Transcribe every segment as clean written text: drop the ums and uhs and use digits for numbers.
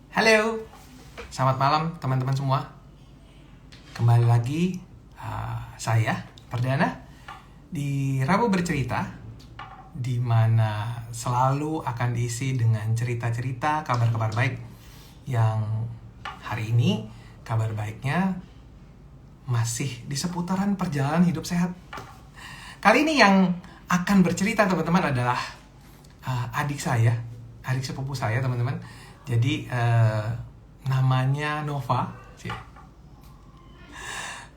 Halo, selamat malam teman-teman semua. Kembali lagi saya Perdana di Rabu Bercerita, di mana selalu akan diisi dengan cerita-cerita kabar-kabar baik. Yang hari ini kabar baiknya masih di seputaran perjalanan hidup sehat. Kali ini yang akan bercerita teman-teman adalah adik saya, adik sepupu saya teman-teman. Jadi namanya Nova.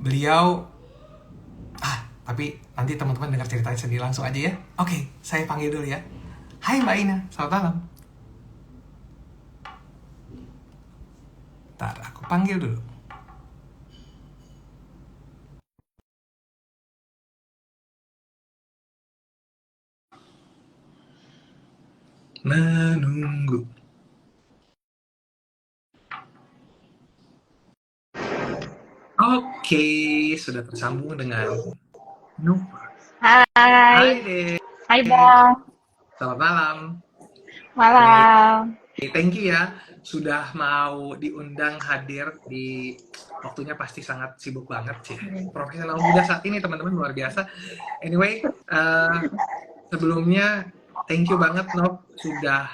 Beliau tapi nanti teman-teman dengar ceritanya sendiri langsung aja ya. Oke, saya panggil dulu ya. Hai Mbak Ina, selamat malam. Ntar aku panggil dulu. Menunggu. Oke, sudah tersambung dengan Nova. Hai Hai, deh. hai Bang, Selamat malam. malam. Thank you ya, sudah mau diundang hadir di waktunya pasti sangat sibuk banget sih. Profesional muda saat ini teman-teman luar biasa. Anyway, sebelumnya thank you banget Nov sudah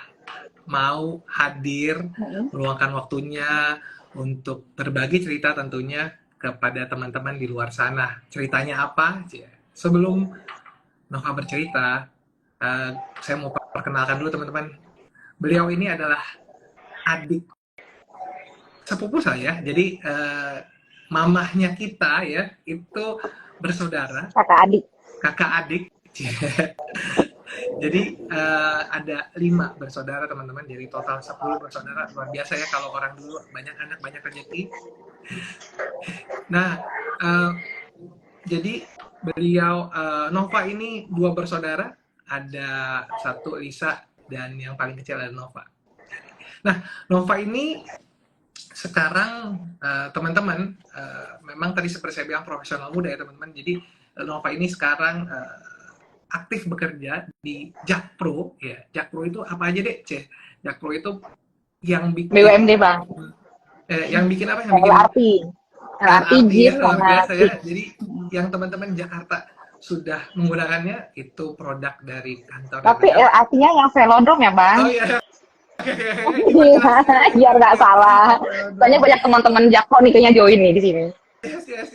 mau hadir, meluangkan waktunya untuk berbagi cerita tentunya kepada teman-teman di luar sana. Ceritanya apa? Sebelum Nova bercerita, saya mau perkenalkan dulu teman-teman. Beliau ini adalah adik sepupu saya, jadi mamahnya kita ya, itu bersaudara, kakak adik. Jadi ada 5 bersaudara teman-teman, dari total 10 bersaudara. Luar biasa ya kalau orang dulu, banyak anak banyak rezeki. Nah, jadi beliau Nova ini 2 bersaudara, ada satu Lisa dan yang paling kecil adalah Nova. Nah, Nova ini sekarang teman-teman memang tadi seperti saya bilang profesional muda ya teman-teman. Jadi Nova ini sekarang aktif bekerja di Jakpro ya. Jakpro itu apa aja deh, Ceh? Jakpro itu yang bikin BUMD Bang. Yang bikin apa? Yang bikin LRT ya, JIS luar sama biasa ya. TIP. Jadi yang teman-teman Jakarta sudah menggunakannya itu produk dari kantor Tapi Riau. LRT-nya yang velodrome ya Bang? Oh iya. Biar nggak salah. Soalnya banyak teman-teman Jakpro nih kayaknya join nih di sini. Yes.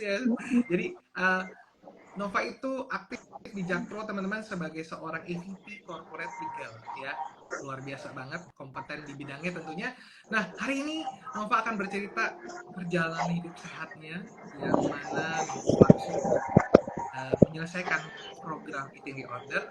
Jadi Nova itu aktif di Jakpro teman-teman sebagai seorang EVP Corporate Legal ya. Luar biasa banget, kompeten di bidangnya tentunya. Nah, hari ini Nova akan bercerita perjalanan hidup sehatnya yang mana Nova sudah menyelesaikan program Eating Disorder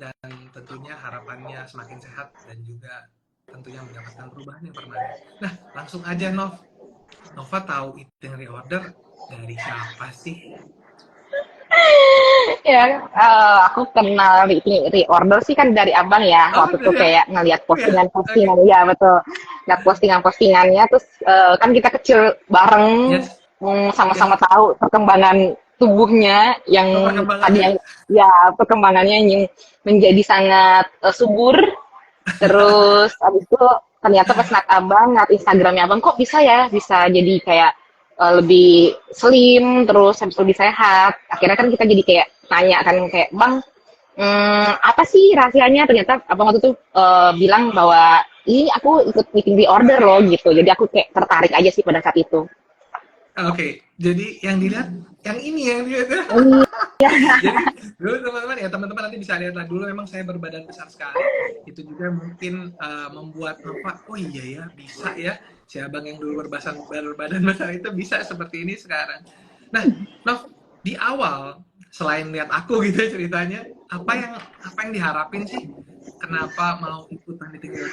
dan tentunya harapannya semakin sehat dan juga tentunya mendapatkan perubahan yang permanen. Nah, langsung aja Nova tahu Eating Reorder dari siapa sih? Ya, aku kenal reorder sih kan dari abang ya. Waktu itu kayak ngeliat postingan-postingan, ya betul. Lihat postingan-postingannya, terus kan kita kecil bareng, sama-sama tahu perkembangan tubuhnya yang tadi yang perkembangannya yang menjadi sangat subur. Terus abis itu ternyata pas abang ngeliat Instagramnya abang, kok bisa jadi kayak lebih slim, terus habis lebih sehat. Akhirnya kan kita jadi kayak tanya kan kayak bang, apa sih rahasianya? Ternyata abang waktu itu bilang bahwa ini aku ikut meeting di order loh gitu. Jadi aku kayak tertarik aja sih pada saat itu. Oke, jadi yang dilihat yang ini yang dilihat. Jadi dulu teman-teman nanti bisa lihat lah, dulu memang saya berbadan besar sekali. Itu juga mungkin membuat Nova, oh iya ya bisa ya si abang yang dulu berbadan besar itu bisa seperti ini sekarang. Nah, Nov, di awal selain lihat aku gitu ceritanya, apa yang diharapin sih? Kenapa mau ikutan di Tinggi?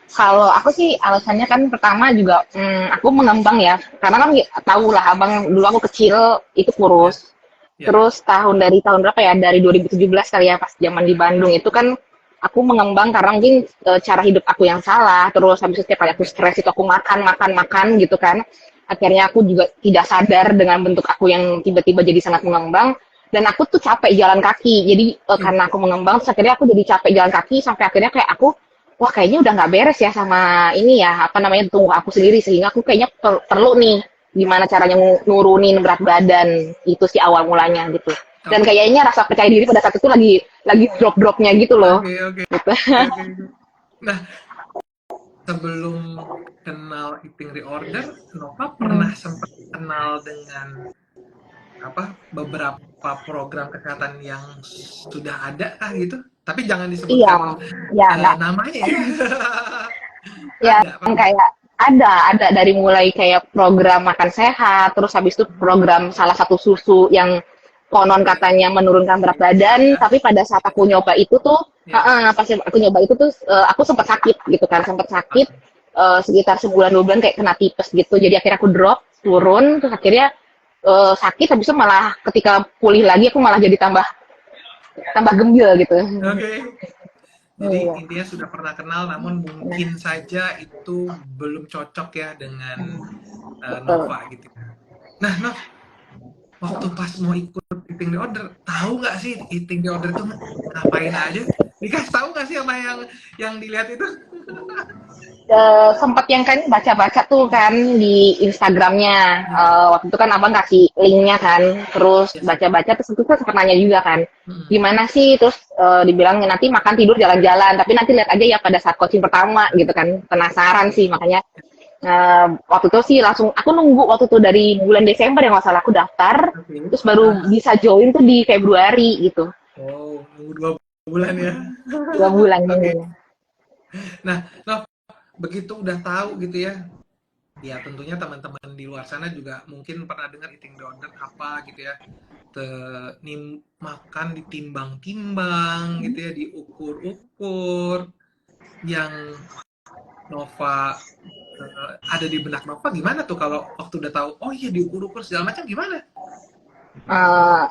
Kalau aku sih alasannya kan pertama juga aku mengembang ya, karena kan tahu lah abang dulu aku kecil itu kurus. Terus dari tahun berapa ya? Dari 2017 kali ya pas zaman di Bandung itu kan aku mengembang karena mungkin cara hidup aku yang salah. Terus habis itu setiap kali aku stres itu aku makan gitu kan. Akhirnya aku juga tidak sadar dengan bentuk aku yang tiba-tiba jadi sangat mengembang. Dan aku tuh capek jalan kaki. Jadi karena aku mengembang, terus akhirnya aku jadi capek jalan kaki sampai akhirnya kayak aku wah kayaknya udah nggak beres ya sama ini ya, apa namanya, tubuh aku sendiri, sehingga aku kayaknya perlu nih gimana caranya nurunin berat badan, itu sih awal mulanya gitu. Dan Oke, kayaknya rasa percaya diri pada saat itu lagi drop-dropnya gitu loh. oke, oke, Gitu. oke. Nah, sebelum kenal eating reorder, Nova pernah sempat kenal dengan beberapa program kesehatan yang sudah ada kah gitu? Tapi jangan Iya, disebutkan ya nggak, namanya ya. ya Ada pernah. kayak ada dari mulai kayak program makan sehat, terus habis itu program salah satu susu yang konon Oke, katanya menurunkan berat bisa badan, ya. tapi pada saat aku Bisa. nyoba itu tuh, Ya. pas aku nyoba itu tuh aku sempat sakit gitu kan, sempat sakit Oke. sekitar sebulan 2 bulan kayak kena tipes gitu, jadi akhirnya aku drop turun, terus akhirnya sakit, habis itu malah ketika pulih lagi aku malah jadi tambah tambah gembil gitu. Oke. Jadi Iya. intinya sudah pernah kenal, namun Nah, mungkin saja itu belum cocok ya dengan betul. Nova gitu. Nah, Nov, waktu pas mau ikut eating disorder, tahu nggak sih eating disorder itu ngapain aja? Dikasih tahu nggak sih sama yang dilihat itu? Sempat yang kan baca-baca tuh kan di Instagramnya. Ya, Waktu itu kan abang kasih linknya kan, terus yes. baca-baca terus itu kan sempat nanya juga kan, Hmm. gimana sih, terus dibilang nanti makan tidur jalan-jalan, tapi nanti lihat aja ya pada saat coaching pertama gitu kan, penasaran sih makanya. Waktu itu sih langsung aku nunggu waktu itu dari bulan Desember yang nggak salah aku daftar, Oke. terus baru Nah, bisa join tuh di Februari gitu, oh, nunggu 2 bulan ya. 2 bulan Oke. nunggunya. Nah, Nov, begitu udah tahu gitu ya, ya tentunya teman-teman di luar sana juga mungkin pernah dengar eating disorder apa gitu ya. Makan ditimbang-timbang gitu ya, diukur-ukur. Yang Nova ada di benak Nova gimana tuh kalau waktu udah tahu, oh iya diukur-ukur segala macam gimana? Eh,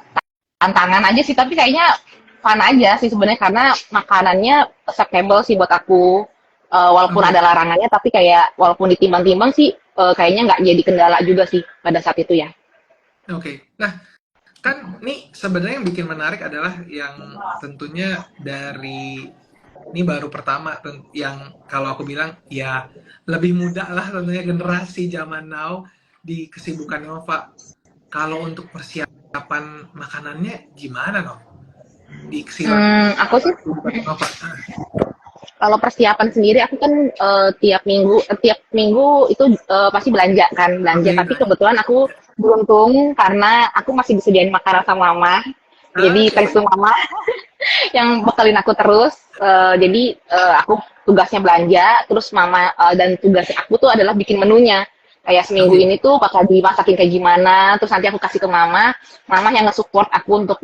Tantangan aja sih, tapi kayaknya fun aja sih sebenarnya karena makanannya acceptable sih buat aku. Walaupun Oke, ada larangannya, tapi kayak walaupun ditimbang-timbang sih kayaknya nggak jadi kendala juga sih pada saat itu ya. oke. Nah, kan nih sebenarnya yang bikin menarik adalah yang tentunya dari ini baru pertama yang kalau aku bilang ya lebih muda lah tentunya generasi zaman now di kesibukan Nova. Kalau untuk persiapan makanannya gimana Nova? Di Aku sih kesibukan Nova. kalau persiapan sendiri aku kan tiap minggu itu pasti belanja kan, belanja. Oke, Tapi nah. kebetulan aku beruntung karena aku masih disediain makanan sama mama. Jadi thanks Oke. to mama yang bekalin aku terus. Jadi aku tugasnya belanja, terus mama dan tugas aku tuh adalah bikin menunya. Kayak seminggu Oke. ini tuh bakal dimasakin kayak gimana, terus nanti aku kasih ke mama yang nge-support aku untuk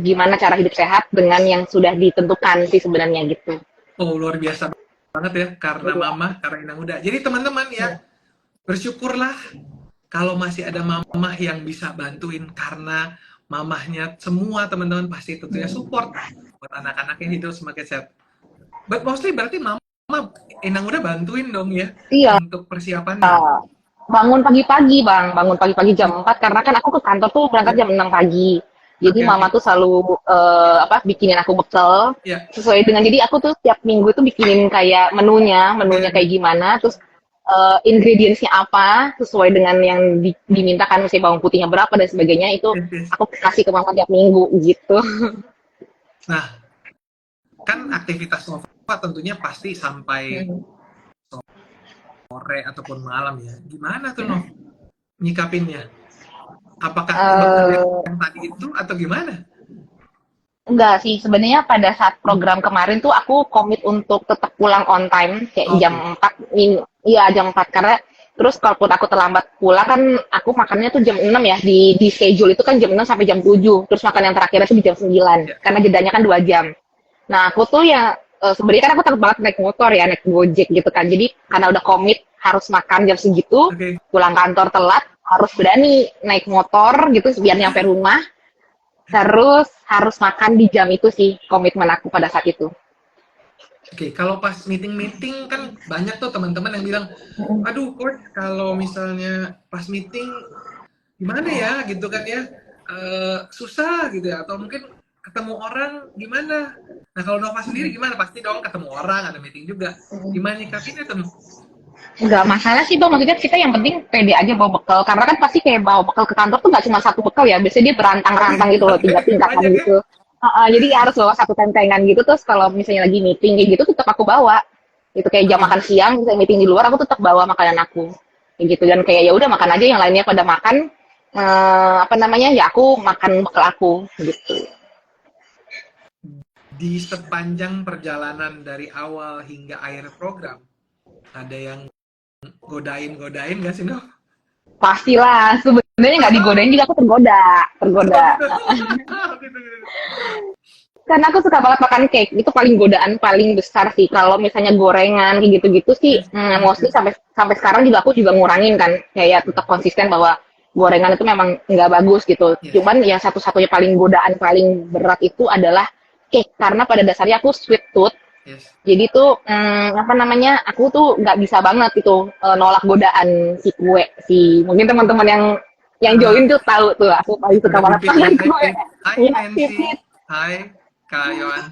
gimana cara hidup sehat dengan yang sudah ditentukan sih sebenarnya gitu. Oh, luar biasa banget ya, karena mama, karena inang muda. Jadi teman-teman ya, bersyukurlah kalau masih ada mamah yang bisa bantuin, karena mamahnya semua teman-teman pasti tentunya support buat anak-anaknya hidup semakin sehat. But mostly berarti mama inang muda bantuin dong ya Iya, untuk persiapannya. bangun pagi-pagi Oh, jam 4 karena kan aku ke kantor tuh berangkat ya. jam 6 pagi. Jadi Oke, mama oke. tuh selalu bikinin aku bekal Ya, sesuai dengan, jadi aku tuh tiap minggu tuh bikinin kayak oke, menunya oke. kayak gimana, terus ingredientsnya apa sesuai dengan yang dimintakan, misalnya bawang putihnya berapa dan sebagainya, itu Yes, yes. aku kasih ke mama tiap minggu gitu. Nah, kan aktivitas Nova tentunya pasti sampai sore ataupun malam ya. Gimana tuh Nov nyikapinnya? Apakah bekerja Eh, yang tadi itu atau gimana? Enggak sih, sebenarnya pada saat program kemarin tuh aku komit untuk tetap pulang on time kayak jam Oke. 4 iya jam 4 karena terus kalaupun aku terlambat pulang kan aku makannya tuh jam 6 ya, di schedule itu kan jam 6 sampai jam 7, terus makan yang terakhir itu di jam 9 Ya. karena jedanya kan 2 jam. Nah, aku tuh ya sebenarnya kan aku takut banget naik motor ya, naik Gojek gitu kan. Jadi karena udah komit harus makan jam segitu, Oke. pulang kantor telat, harus berani naik motor gitu biar nyampe rumah. Terus harus makan di jam itu sih komitmen aku pada saat itu. Oke, kalau pas meeting-meeting kan banyak tuh teman-teman yang bilang, aduh coach kalau misalnya pas meeting gimana ya gitu kan ya, susah gitu ya, atau mungkin ketemu orang gimana, Nah kalau Nova sendiri gimana? Pasti dong ketemu orang, ada meeting juga. Gimana nyikapinnya tuh? Nggak masalah sih bang, maksudnya kita yang penting pede aja bawa bekal, karena kan pasti kayak bawa bekal ke kantor tuh nggak cuma satu bekal ya, biasanya dia berantang-rantang gitu loh, Oke, tiga tingkatan banyak ya? gitu. Jadi harus bawa satu tentengan gitu, terus kalau misalnya lagi meeting kayak gitu tetap aku bawa, itu kayak jam Oke. makan siang misalnya meeting di luar aku tetap bawa makanan aku kayak gitu, dan kayak ya udah makan aja, yang lainnya pada makan apa namanya ya aku makan bekal aku gitu. Di sepanjang perjalanan dari awal hingga akhir program, ada yang godain-godain nggak sih, Nov? Pastilah, sebenarnya nggak digodain juga aku tergoda, Oh tergoda. gitu. Gitu, gitu. Karena aku suka banget makan cake, itu paling godaan paling besar sih. Kalau misalnya gorengan kayak gitu-gitu sih, Yes, yes, mostly yes. sampai sampai sekarang juga aku juga ngurangin kan, kayak tetap konsisten bahwa gorengan itu memang nggak bagus gitu. Yes, Cuman ya satu-satunya paling godaan paling berat itu adalah cake, karena pada dasarnya aku sweet tooth. yes. Jadi tuh apa namanya, aku tuh nggak bisa banget itu nolak godaan si kue. Si mungkin teman-teman yang join tuh tahu tuh, aku paling suka Udah banget pipit ya. makan Hai, kue. hai Iya, Nancy. pipit. Hai Kak Yohan.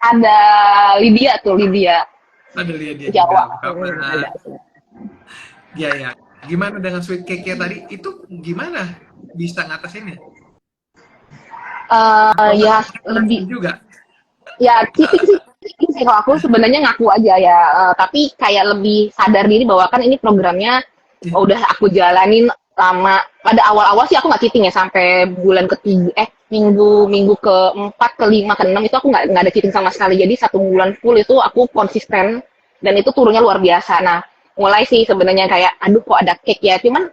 Ada Lydia tuh, Lydia Ada lihat dia juga, Jawa. apa kabar? Ada. Ya ya. Gimana dengan sweet cake-nya tadi? Itu gimana bisa ngatasinnya? Atau nggak Ya nasib lebih, juga? ya cheating sih, cheating sih kalau aku sebenarnya ngaku aja ya. Tapi kayak lebih sadar diri bahwa kan ini programnya Ya. udah aku jalanin lama. Pada awal-awal sih aku nggak cheating ya, sampai bulan ketiga, minggu minggu keempat, kelima, keenam itu aku nggak ada cheating sama sekali. Jadi 1 bulan full itu aku konsisten, dan itu turunnya luar biasa. Nah, mulai sih sebenarnya kayak aduh kok ada cake ya, cuman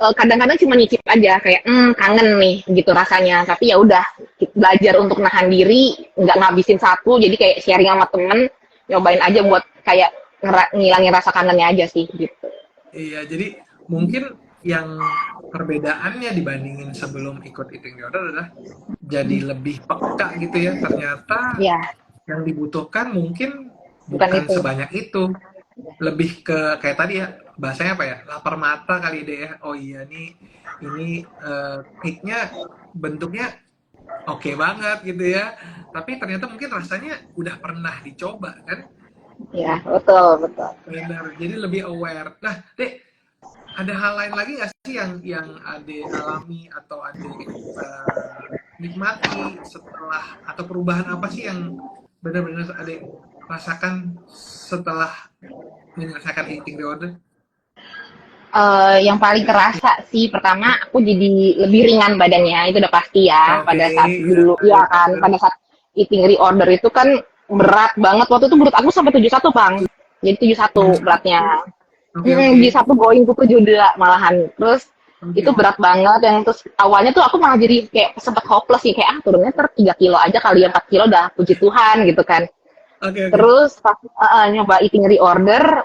kadang-kadang cuma nyicip aja kayak kangen nih gitu rasanya, tapi ya udah belajar untuk nahan diri, nggak ngabisin satu, jadi kayak sharing sama temen, nyobain aja buat kayak ngilangin rasa kangennya aja sih gitu. Iya, jadi mungkin yang perbedaannya dibandingin sebelum ikut eating disorder adalah jadi lebih peka gitu ya. Ternyata Ya, yang dibutuhkan mungkin bukan bukan itu. sebanyak itu. Lebih ke kayak tadi ya, bahasanya apa ya? Lapar mata kali deh ya. Oh iya nih, ini cake-nya bentuknya oke banget gitu ya. Tapi ternyata mungkin rasanya udah pernah dicoba kan? Ya, betul, betul. Benar. Jadi lebih aware. Nah, Dek, ada hal lain lagi nggak sih yang Ade alami atau Ade nikmati setelah, atau perubahan apa sih yang benar-benar Ade rasakan setelah menyelesaikan eating disorder? Yang paling kerasa sih pertama aku jadi lebih ringan badannya, itu udah pasti ya. Oke, Pada saat ya, dulu ya kan, pada saat eating reorder itu kan berat banget, waktu itu berat aku sampai 71 bang, jadi 71 beratnya. 71. Oke, oke. Di satu going ke 72 malahan. Terus itu Oke. berat banget, yang terus awalnya tuh aku malah jadi kayak sempet hopeless sih, kayak turunnya 3 kilo aja kali ya, 4 kilo udah puji Tuhan gitu kan. Oke, oke. Terus pas nyoba eating reorder,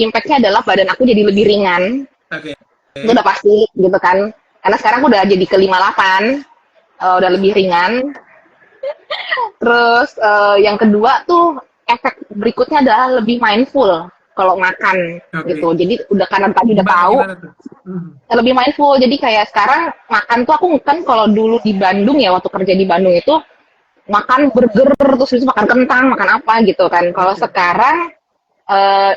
impact-nya adalah badan aku jadi lebih ringan. Oke. Itu udah pasti gitu kan. Karena sekarang aku udah jadi ke 58, udah lebih ringan. Terus yang kedua tuh efek berikutnya adalah lebih mindful kalau makan Oke. gitu. Jadi udah, karena tadi udah Gimana tahu, gimana tuh? lebih mindful. Jadi kayak sekarang makan tuh aku kan, kalau dulu di Bandung ya, waktu kerja di Bandung itu makan burger terus makan kentang, makan apa gitu kan. Kalau Oke. sekarang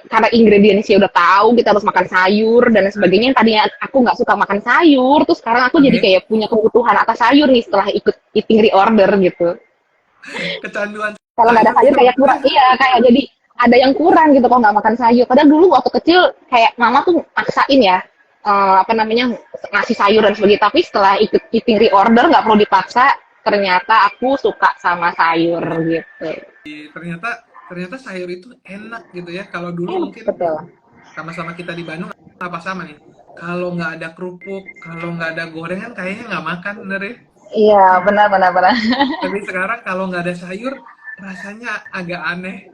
karena ingredientsnya udah tahu, kita harus makan sayur dan sebagainya. Yang tadinya aku nggak suka makan sayur, terus sekarang aku jadi Oke. kayak punya kebutuhan atas sayur nih setelah ikut eating reorder gitu. Kecanduan Kalau nggak ada sayur sayur itu. kayak kurang, iya kayak jadi ada yang kurang gitu kalau nggak makan sayur. Padahal dulu waktu kecil kayak mama tuh maksain ya, apa namanya, ngasih sayur dan sebagainya. Tapi setelah ikut eating reorder nggak perlu dipaksa, ternyata aku suka sama sayur gitu. Ternyata ternyata sayur itu enak gitu ya. Kalau dulu mungkin Betul. sama-sama kita di Bandung apa sama nih. Kalau nggak ada kerupuk, kalau nggak ada gorengan kayaknya nggak makan bener ya. Iya, benar benar benar. Tapi sekarang kalau nggak ada sayur rasanya agak aneh.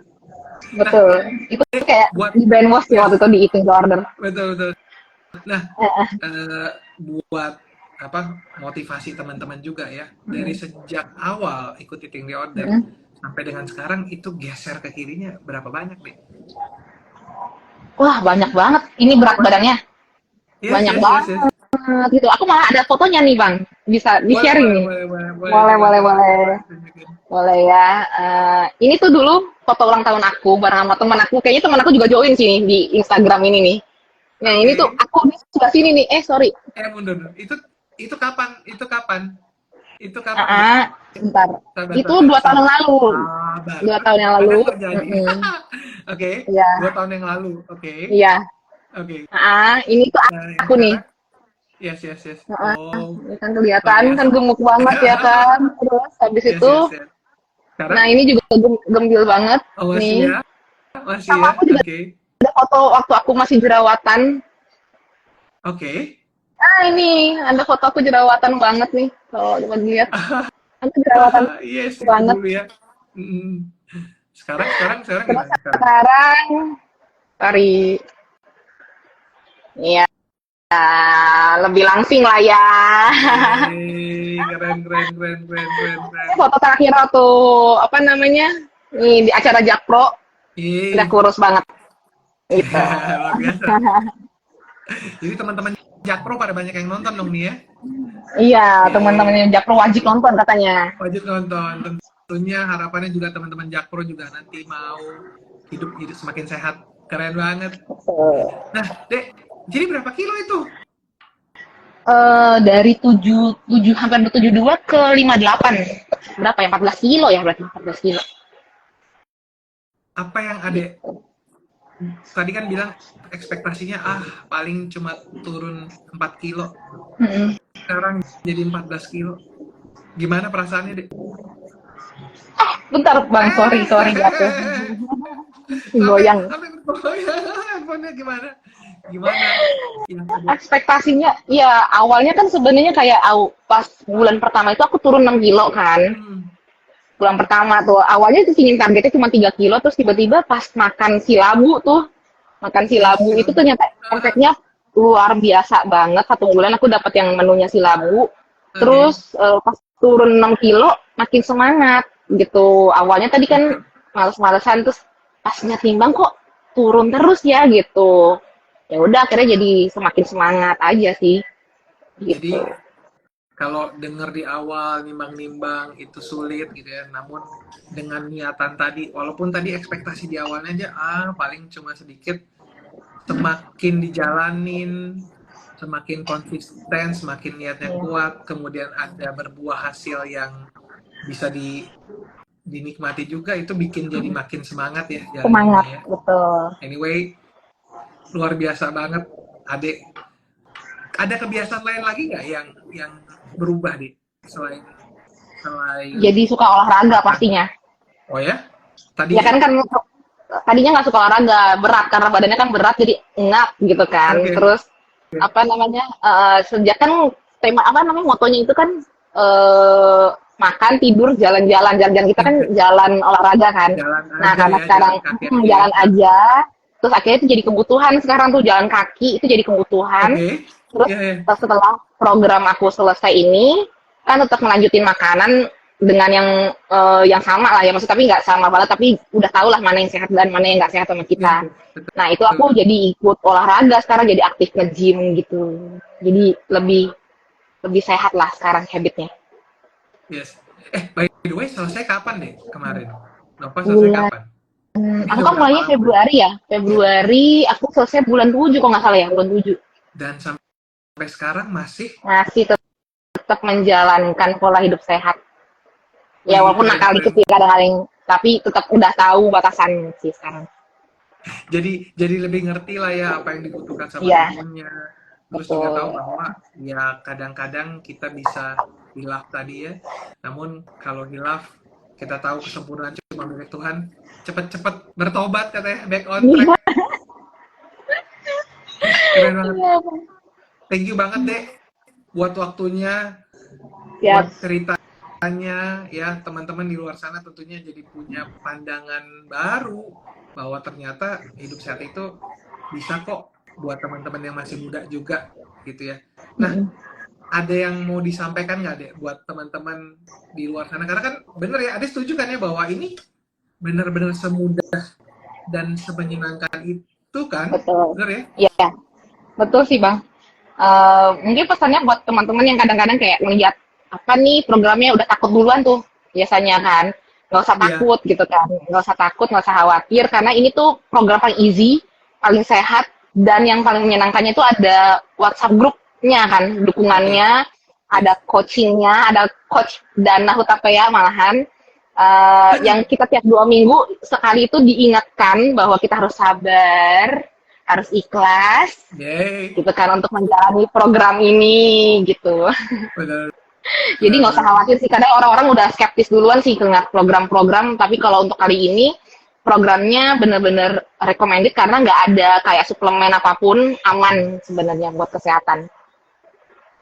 Nah, Betul. Itu kayak buat di brainwash ya waktu yes, itu di eating disorder. betul betul. Nah, buat apa, motivasi teman-teman juga ya, dari sejak awal ikut eating disorder sampai dengan sekarang itu geser ke kirinya berapa banyak deh? Wah, banyak banget. Ini berat badannya. Yes, Banyak yes, yes, banget. yes. banget gitu. Aku malah ada fotonya nih Bang, bisa Boleh, di-sharing boleh, nih. boleh, boleh, boleh. Boleh, Coba, boleh, coba, boleh. coba. Tunjukin. Boleh ya. Ini tuh dulu foto ulang tahun aku bareng sama teman aku. Kayaknya teman aku juga join sini di Instagram ini nih. Nah, ini tuh Oke. aku di sebelah sini nih. Sorry. Mundur. Itu kapan? Itu kapan? Itu kapan, Dek? Ah, bentar. Sabar, Itu sabar, 2 tahun yang sabar. lalu. Sabar. 2 tahun yang lalu. Akan terjadi. Mm-mm. Oke, Iya, 2 tahun yang lalu. Oke, iya. oke. Ini tuh Nah, yang aku nih. sekarang? Yes, yes, yes. Oh, Ini kan luar kelihatan kan biasa. gemuk banget ya kan. Terus habis Yes, itu, yes, yes. nah Sekarang? ini juga gembil banget Oh, masih nih. ya? Masih Sama ya? aku juga Oke. ada foto waktu aku masih jerawatan. Oke. Ini ada foto aku jerawatan banget nih. Kalau coba dilihat, aku jerawatan Yes, itu banget. dulu ya. Mm. Sekarang Terus gimana sekarang? sekarang, sorry, ya lebih langsing lah ya. Yeay, keren, keren, keren, keren, keren, Ini keren. foto terakhir waktu apa namanya? Nih di acara Jakpro udah Yeay, kurus banget gitu. luar biasa. Jadi teman-teman Jakpro pada banyak yang nonton dong nih ya. Iya, Yeay, teman-teman Jakpro wajib nonton katanya. wajib nonton. Tentunya harapannya juga teman-teman Jakpro juga nanti mau hidup hidup semakin sehat. Keren banget. Betul. Nah, Dek, jadi berapa kilo itu? Dari 7 hampir 72 ke 58. Berapa ya? 14 kilo ya berarti 14 kilo. Apa yang Adek tadi kan bilang ekspektasinya paling cuma turun 4 kilo. Mm-mm. Sekarang jadi 14 kilo. Gimana perasaannya, Dek? Bentar Bang, sorry jatuh. sampai Goyang. sampai bergoyang handphonenya gimana? Gimana? Yang Adek? Ekspektasinya, ya awalnya kan sebenarnya kayak pas bulan pertama itu aku turun 6 kilo kan. Hmm, Bulan pertama tuh, awalnya itu ingin targetnya cuma 3 kilo, terus tiba-tiba pas makan silabu tuh, makan yes, silabu itu silabu. ternyata efeknya luar biasa banget. 1 bulan aku dapat yang menunya silabu, Oke. terus pas turun 6 kilo makin semangat gitu. Awalnya tadi kan males-malesan, terus pas timbang kok turun terus ya gitu. Ya udah akhirnya jadi semakin semangat aja sih Jadi gitu. kalau dengar di awal nimbang-nimbang itu sulit gitu ya, namun dengan niatan tadi, walaupun tadi ekspektasi di awalnya aja paling cuma sedikit, semakin dijalanin, semakin konsisten, semakin niatnya Ya, kuat, kemudian ada berbuah hasil yang bisa dinikmati juga, itu bikin jadi makin semangat ya semangat jalaninnya ya. betul. Anyway, luar biasa banget, Adek. Ada kebiasaan lain lagi nggak yang berubah deh selain selain Jadi suka olahraga makan? pastinya. Oh ya? Ya Tadinya? kan kan tadinya nggak suka olahraga, berat karena badannya kan berat jadi engap gitu kan. Oke. Terus apa namanya? Sejak kan tema apa namanya motonya itu kan makan, tidur, jalan-jalan. Jalan-jalan kita kan jalan olahraga kan. Jalan Nah, aja karena ya, sekarang jalan kaki aja ya. jalan aja, terus akhirnya itu jadi kebutuhan sekarang tuh jalan kaki itu jadi kebutuhan. Oke. Terus Ya, ya. setelah program aku selesai ini, kan tetap melanjutin makanan dengan yang sama lah ya, maksud tapi nggak sama banget, tapi udah tahu lah mana yang sehat dan mana yang nggak sehat sama kita. Betul, betul, Nah itu betul. aku jadi ikut olahraga sekarang, jadi aktif nge-gym gitu. Jadi lebih lebih sehat lah sekarang habitnya. Yes. By the way, selesai kapan deh kemarin? Nova selesai Bulan, kapan? Ini aku udah kan berapa mulainya lama? Februari ya. Februari aku selesai bulan 7 kok nggak salah ya, bulan 7. Dan sampai sekarang masih, Masih tetap menjalankan pola hidup sehat. Ya wih, walaupun keren, nakal dikit keren. ya kadang-kadang, tapi tetap udah tahu batasan sih sekarang. Jadi lebih ngerti lah ya apa yang dibutuhkan sama Iya, tubuhnya. Terus juga tahu betul. bahwa ya kadang-kadang kita bisa hilaf tadi ya. Namun kalau hilaf kita tahu kesempurnaan cuma milik Tuhan. Cepet-cepet bertobat katanya, back on track. Iya, Keren banget. iya. Thank you banget deh buat waktunya, buat Siap. ceritanya ya, teman-teman di luar sana tentunya jadi punya pandangan baru bahwa ternyata hidup sehat itu bisa kok buat teman-teman yang masih muda juga gitu ya. Nah, ada yang mau disampaikan nggak deh buat teman-teman di luar sana? Karena kan bener ya, Ade setuju kan ya bahwa ini benar-benar semudah dan semenyenangkan itu kan, Betul. bener ya? Iya, betul sih, Bang. Mungkin pesannya buat teman-teman yang kadang-kadang kayak ngeliat apa nih programnya udah takut duluan tuh biasanya kan, nggak usah Iya, takut gitu kan, nggak usah takut, nggak usah khawatir karena ini tuh program paling easy, paling sehat, dan yang paling menyenangkannya itu ada WhatsApp grupnya kan, oke. dukungannya, ada Yes. coachingnya, ada coach Dana Hutapea malahan, yang kita tiap 2 minggu sekali itu diingatkan bahwa kita harus sabar, harus ikhlas, Yay. gitu kan untuk menjalani program ini gitu. Benar, Jadi benar, nggak usah benar. khawatir sih, kadang orang-orang udah skeptis duluan sih dengan program-program, tapi kalau untuk kali ini programnya bener-bener recommended karena nggak ada kayak suplemen apapun, aman sebenarnya buat kesehatan.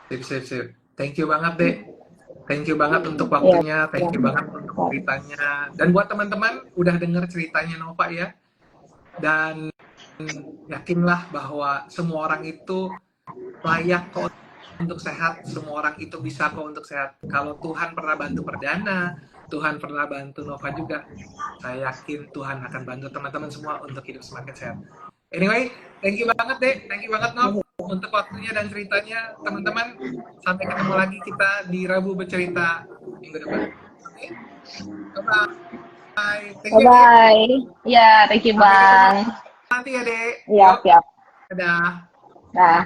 Sip, sip, sip. Thank you banget, Dek. Thank you banget untuk Iya, waktunya, iya. thank you banget untuk ceritanya. Dan buat teman-teman, udah denger ceritanya Nova ya. Dan yakinlah bahwa semua orang itu layak kok untuk sehat, semua orang itu bisa kok untuk sehat. Kalau Tuhan pernah bantu Perdana, Tuhan pernah bantu Nova juga, saya yakin Tuhan akan bantu teman-teman semua untuk hidup semakin sehat. Anyway, thank you banget Dek, thank you banget Nov untuk waktunya dan ceritanya. Teman-teman, sampai ketemu lagi kita di Rabu Bercerita minggu depan. Oke, bye-bye. Thank Bye you Dek. bye. Ya, thank you Sampai ketemu Bang. nanti ya Dek. Iya, Yuk, siap. dadah. Nah.